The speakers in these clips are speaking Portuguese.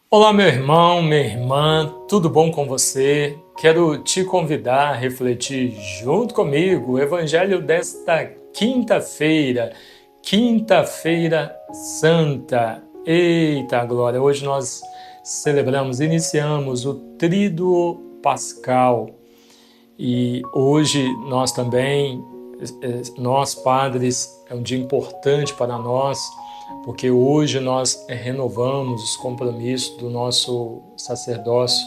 Olá, meu irmão, minha irmã, tudo bom com você? Quero te convidar a refletir junto comigo o Evangelho desta quinta-feira, Quinta-feira Santa. Eita glória! Hoje nós iniciamos o Tríduo Pascal e hoje nós também, nós padres, é um dia importante para nós, porque hoje nós renovamos os compromissos do nosso sacerdócio.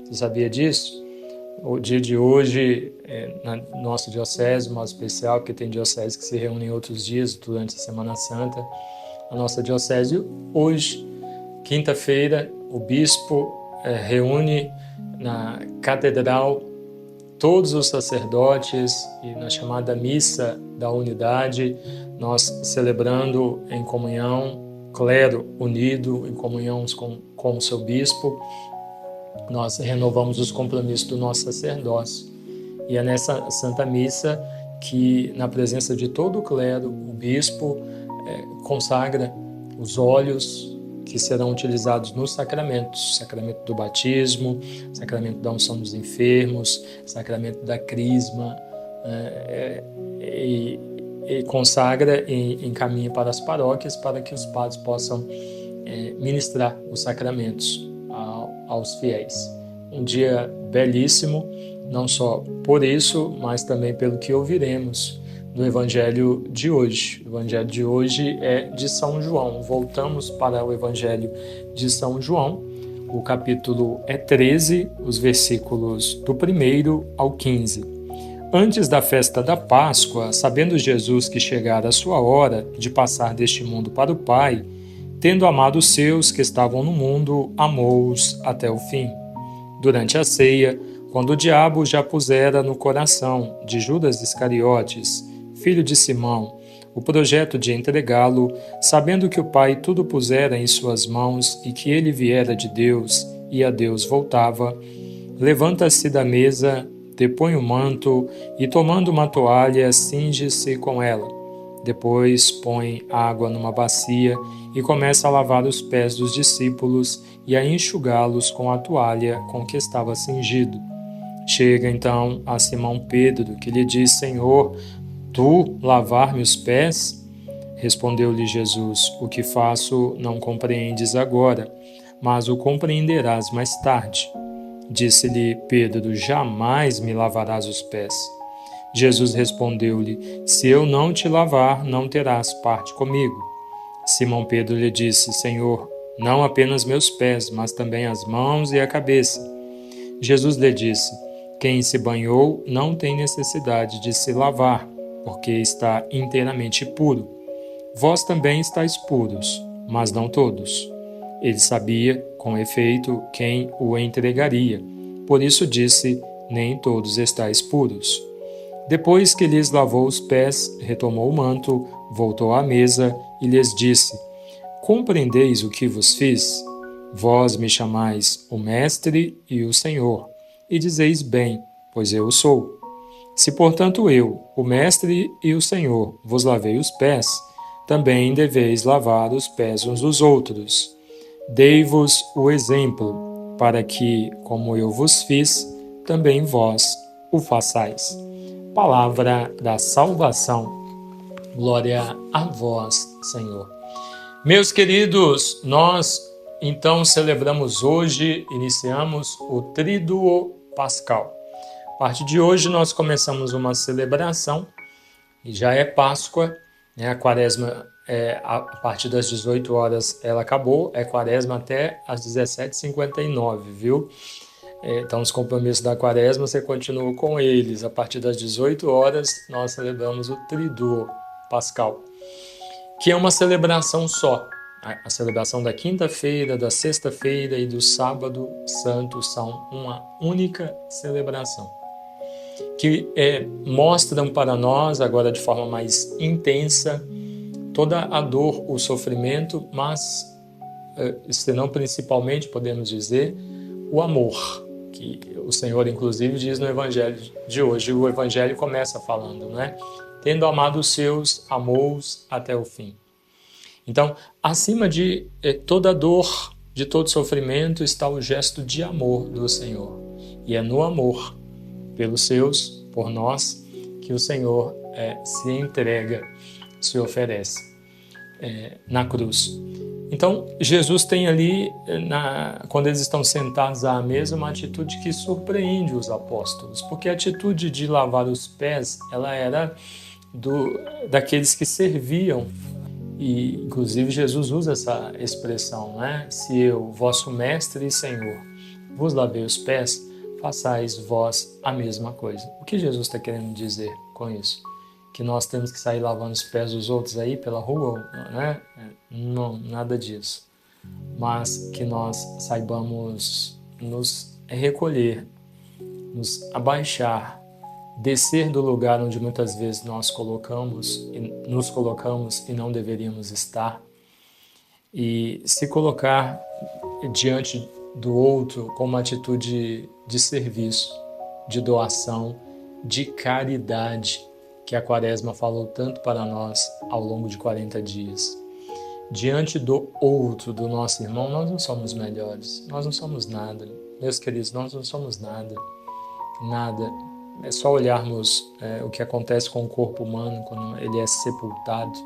Você sabia disso? O dia de hoje, na nossa diocese, mais especial, porque tem diocese que se reúnem outros dias durante a Semana Santa. A nossa diocese hoje, quinta-feira, o bispo reúne na catedral todos os sacerdotes e na chamada Missa da Unidade, nós celebrando em comunhão, clero unido em comunhão com o seu bispo, nós renovamos os compromissos do nosso sacerdócio. E é nessa Santa Missa que, na presença de todo o clero, o bispo consagra os óleos que serão utilizados nos sacramentos, sacramento do batismo, sacramento da unção dos enfermos, sacramento da crisma, e consagra e encaminha para as paróquias para que os padres possam ministrar os sacramentos aos fiéis. Um dia belíssimo, não só por isso, mas também pelo que ouviremos do Evangelho de hoje. O Evangelho de hoje é de São João. Voltamos para o Evangelho de São João. O capítulo é 13, os versículos do 1 ao 15. Antes da festa da Páscoa, sabendo Jesus que chegara a sua hora de passar deste mundo para o Pai, tendo amado os seus que estavam no mundo, amou-os até o fim. Durante a ceia, quando o diabo já pusera no coração de Judas Iscariotes, filho de Simão, o projeto de entregá-lo, sabendo que o Pai tudo pusera em suas mãos e que ele viera de Deus e a Deus voltava, levanta-se da mesa, depõe o manto e, tomando uma toalha, cinge-se com ela. Depois põe água numa bacia e começa a lavar os pés dos discípulos e a enxugá-los com a toalha com que estava cingido. Chega então a Simão Pedro, que lhe diz: Senhor, tu lavar-me os pés? Respondeu-lhe Jesus: O que faço não compreendes agora, mas o compreenderás mais tarde. Disse-lhe Pedro: Jamais me lavarás os pés. Jesus respondeu-lhe: Se eu não te lavar, não terás parte comigo. Simão Pedro lhe disse: Senhor, não apenas meus pés, mas também as mãos e a cabeça. Jesus lhe disse: Quem se banhou não tem necessidade de se lavar, porque está inteiramente puro. Vós também estáis puros, mas não todos. Ele sabia, com efeito, quem o entregaria. Por isso disse: Nem todos estáis puros. Depois que lhes lavou os pés, retomou o manto, voltou à mesa e lhes disse: Compreendeis o que vos fiz? Vós me chamais o Mestre e o Senhor, e dizeis bem, pois eu o sou. Se, portanto, eu, o Mestre e o Senhor, vos lavei os pés, também deveis lavar os pés uns dos outros. Dei-vos o exemplo, para que, como eu vos fiz, também vós o façais. Palavra da salvação. Glória a vós, Senhor. Meus queridos, nós então celebramos hoje, iniciamos o Tríduo Pascal. A partir de hoje nós começamos uma celebração, e já é Páscoa, né? A quaresma, a partir das 18 horas ela acabou, é quaresma até às 17h59, viu? Então os compromissos da quaresma você continua com eles. A partir das 18 horas nós celebramos o Tríduo Pascal, que é uma celebração só. A celebração da quinta-feira, da sexta-feira e do sábado santo são uma única celebração, que mostram para nós, agora de forma mais intensa, toda a dor, o sofrimento, mas, senão principalmente, podemos dizer, o amor, que o Senhor, inclusive, diz no Evangelho de hoje. O Evangelho começa falando, né? Tendo amado os seus, amou-os até o fim. Então, acima de toda dor, de todo sofrimento está o gesto de amor do Senhor. E é no amor pelos seus, por nós, que o Senhor se entrega, se oferece na cruz. Então, Jesus tem ali, quando eles estão sentados à mesa, uma atitude que surpreende os apóstolos, porque a atitude de lavar os pés, ela era daqueles que serviam. E, inclusive, Jesus usa essa expressão, né? Se eu, vosso mestre e Senhor, vos lavei os pés, façais vós a mesma coisa. O que Jesus está querendo dizer com isso? Que nós temos que sair lavando os pés dos outros aí pela rua, né? Não, nada disso. Mas que nós saibamos nos recolher, nos abaixar, descer do lugar onde muitas vezes nos colocamos e não deveríamos estar, e se colocar diante do outro com uma atitude de serviço, de doação, de caridade, que a Quaresma falou tanto para nós ao longo de 40 dias. Diante do outro, do nosso irmão, nós não somos melhores, nós não somos nada. Meus queridos, nós não somos nada, nada. É só olharmos o que acontece com o corpo humano quando ele é sepultado,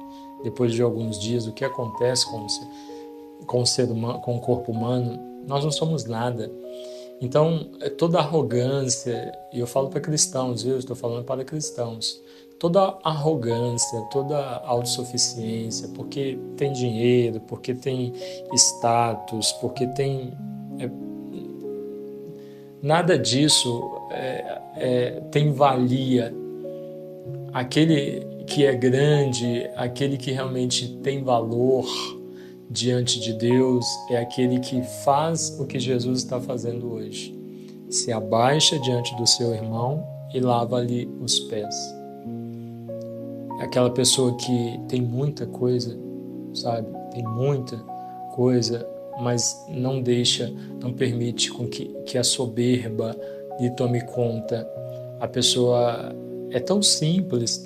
depois de alguns dias, o que acontece com o ser humano, com o corpo humano. Nós não somos nada. Então, toda arrogância, e eu falo para cristãos, eu estou falando para cristãos, toda arrogância, toda autossuficiência, porque tem dinheiro, porque tem status, porque tem... nada disso tem valia. Aquele que é grande, aquele que realmente tem valor diante de Deus, é aquele que faz o que Jesus está fazendo hoje. Se abaixa diante do seu irmão e lava-lhe os pés. É aquela pessoa que tem muita coisa, sabe? Tem muita coisa, mas não permite com que a soberba lhe tome conta. A pessoa é tão simples,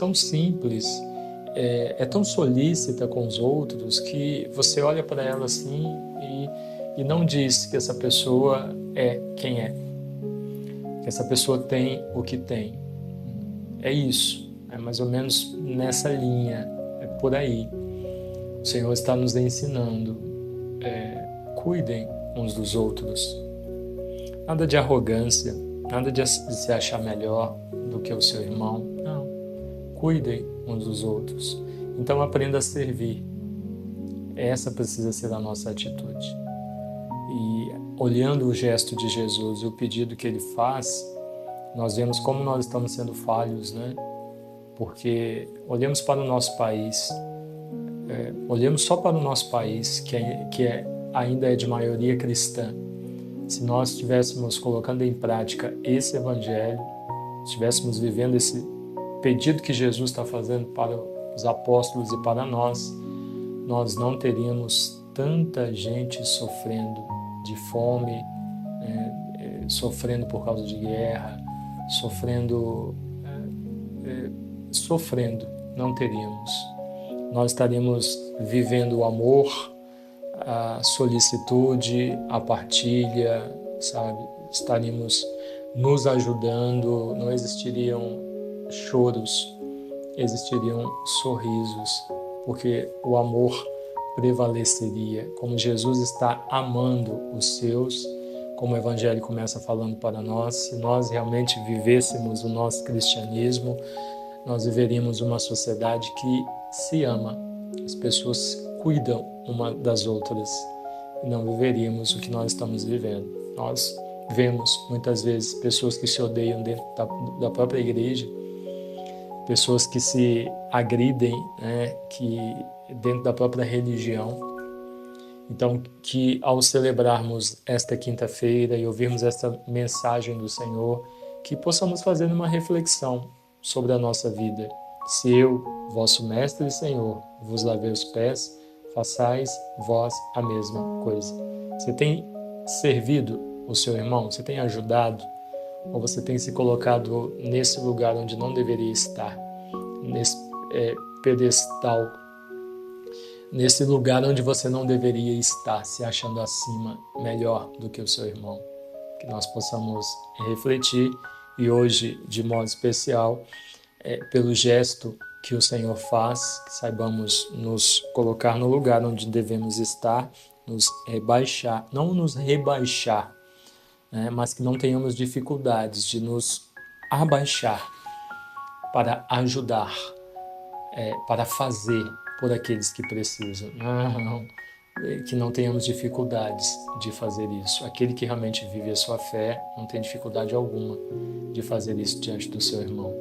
é tão solícita com os outros, que você olha para ela assim e não diz que essa pessoa é quem é, que essa pessoa tem o que tem. É isso, é mais ou menos nessa linha, é por aí. O Senhor está nos ensinando, cuidem uns dos outros. Nada de arrogância, nada de se achar melhor do que o seu irmão. Não. Cuidem uns dos outros. Então aprenda a servir. Essa precisa ser a nossa atitude. E olhando o gesto de Jesus e o pedido que ele faz, nós vemos como nós estamos sendo falhos, né? Porque olhamos para o nosso país, olhamos só para o nosso país, que ainda é de maioria cristã. Se nós estivéssemos colocando em prática esse evangelho, estivéssemos vivendo esse pedido que Jesus está fazendo para os apóstolos e para nós não teríamos tanta gente sofrendo de fome, sofrendo por causa de guerra, sofrendo, não teríamos. Nós estaríamos vivendo o amor, a solicitude, a partilha, sabe? Estaríamos nos ajudando, não existiriam choros, existiriam sorrisos, porque o amor prevaleceria. Como Jesus está amando os seus, como o Evangelho começa falando para nós, se nós realmente vivêssemos o nosso cristianismo, nós viveríamos uma sociedade que se ama, as pessoas cuidam uma das outras, e não viveríamos o que nós estamos vivendo. Nós vemos muitas vezes pessoas que se odeiam dentro da própria igreja, pessoas que se agridem, né, que dentro da própria religião. Então, que ao celebrarmos esta quinta-feira e ouvirmos esta mensagem do Senhor, que possamos fazer uma reflexão sobre a nossa vida. Se eu, vosso mestre e Senhor, vos lavei os pés, façais vós a mesma coisa. Você tem servido o seu irmão? Você tem ajudado? Ou você tem se colocado nesse lugar onde não deveria estar? Nesse pedestal nesse lugar onde você não deveria estar, se achando acima, melhor do que o seu irmão. Que nós possamos refletir e hoje, de modo especial, pelo gesto que o Senhor faz, que saibamos nos colocar no lugar onde devemos estar, nos rebaixar, não nos rebaixar, né, mas que não tenhamos dificuldades de nos abaixar para ajudar, para fazer por aqueles que precisam. Não, que não tenhamos dificuldades de fazer isso. Aquele que realmente vive a sua fé não tem dificuldade alguma de fazer isso diante do seu irmão.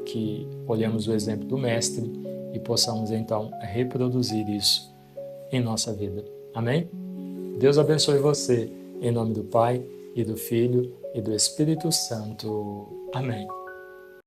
Que olhemos o exemplo do Mestre e possamos então reproduzir isso em nossa vida. Amém? Deus abençoe você, em nome do Pai, e do Filho, e do Espírito Santo. Amém.